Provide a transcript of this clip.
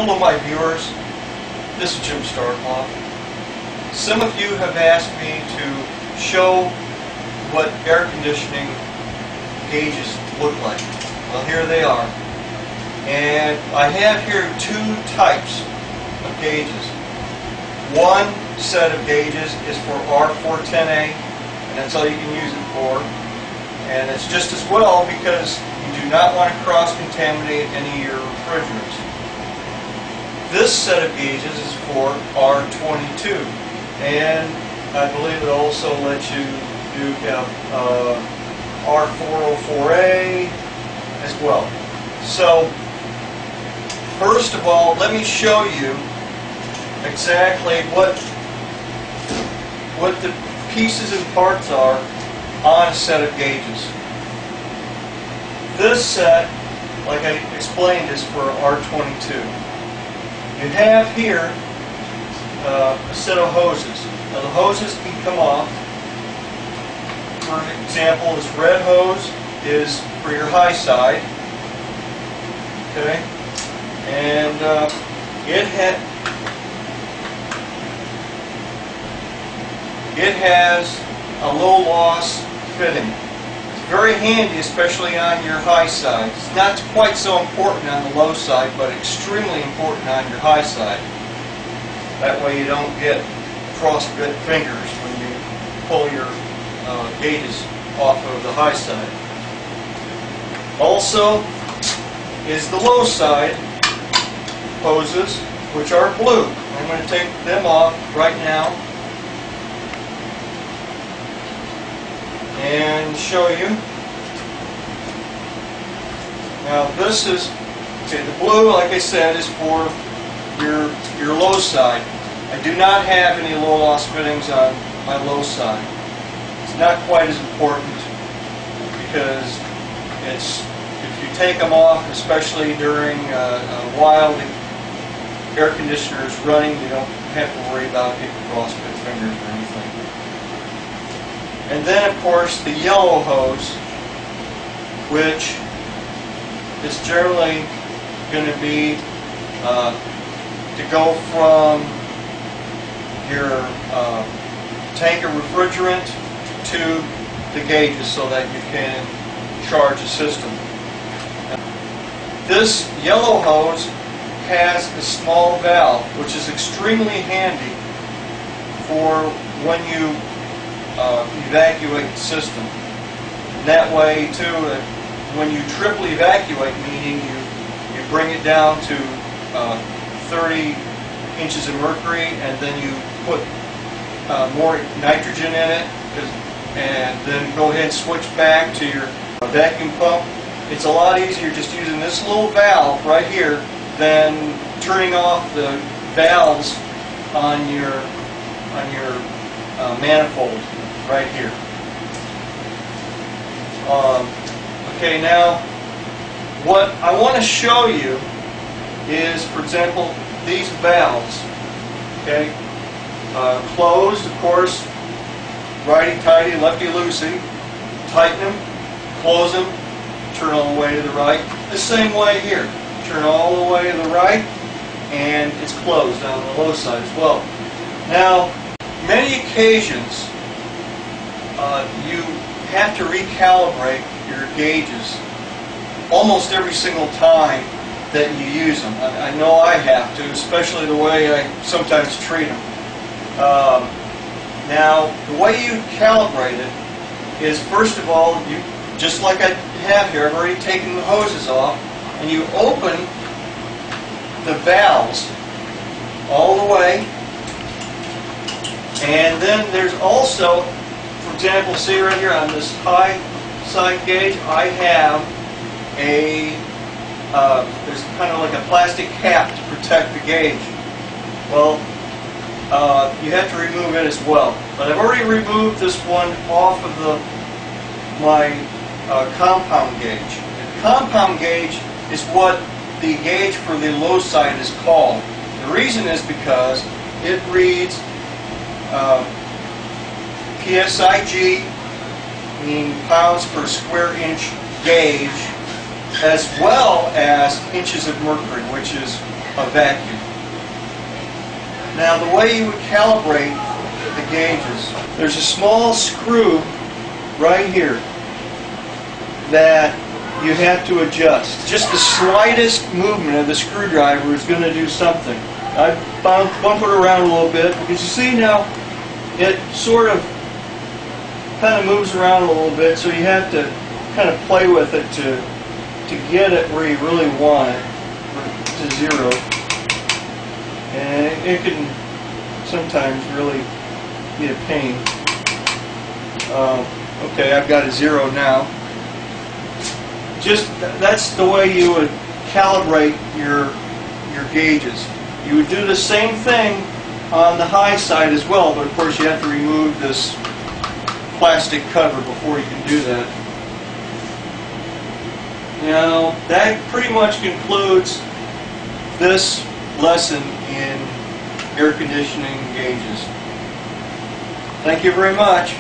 Hello my viewers, this is Jim Starkloff. Some of you have asked me to show what air conditioning gauges look like. Well, here they are. And I have here two types of gauges. One set of gauges is for R410A, and that's all you can use it for. And it's just as well because you do not want to cross-contaminate any of your refrigerants. This set of gauges is for R22, and I believe it also lets you do R404A as well. So, first of all, let me show you exactly what the pieces and parts are on a set of gauges. This set, like I explained, is for R22. You have here a set of hoses. Now the hoses can come off. For example, this red hose is for your high side. Okay, and it has a low loss fitting. It's very handy, especially on your high side. It's not quite so important on the low side, but extremely important on your high side. That way you don't get frostbite fingers when you pull your gauges off of the high side. Also is the low side hoses, which are blue. I'm going to take them off right now and show you. Now this is, okay, the blue, like I said, is for your low side. I do not have any low loss fittings on my low side. It's not quite as important because if you take them off, especially during while the air conditioner is running, you don't have to worry about getting frostbite fingers or anything. And then, of course, the yellow hose, which is generally going to be to go from your tank of refrigerant to the gauges so that you can charge the system. This yellow hose has a small valve, which is extremely handy for when you evacuate the system. That way, too, when you triple evacuate, meaning you bring it down to 30 inches of mercury, and then you put more nitrogen in it, and then go ahead and switch back to your vacuum pump. It's a lot easier just using this little valve right here than turning off the valves on your manifold right here. Okay, now what I want to show you is, for example, these valves. Okay, closed, of course, righty-tighty, lefty-loosey. Tighten them, close them, turn all the way to the right. The same way here. Turn all the way to the right, and it's closed on the low side as well. Now, many occasions you have to recalibrate your gauges almost every single time that you use them. I know I have to, especially the way I sometimes treat them. Now, the way you calibrate it is, first of all, you just like I have here, I've already taken the hoses off, and you open the valves all the way, and then there's also, for example, see right here on this high side gauge, I have there's kind of like a plastic cap to protect the gauge. Well, you have to remove it as well. But I've already removed this one off of my compound gauge. The compound gauge is what the gauge for the low side is called. The reason is because it reads PSIG, meaning pounds per square inch gauge, as well as inches of mercury, which is a vacuum. Now the way you would calibrate the gauges, there's a small screw right here that you have to adjust. Just the slightest movement of the screwdriver is going to do something. I bump it around a little bit because you see now it sort of kind of moves around a little bit, so you have to kind of play with it to get it where you really want it, to zero. And it can sometimes really be a pain. Okay, I've got a zero now. That's the way you would calibrate your gauges. You would do the same thing on the high side as well, but of course you have to remove this plastic cover before you can do that. Now, that pretty much concludes this lesson in air conditioning gauges. Thank you very much.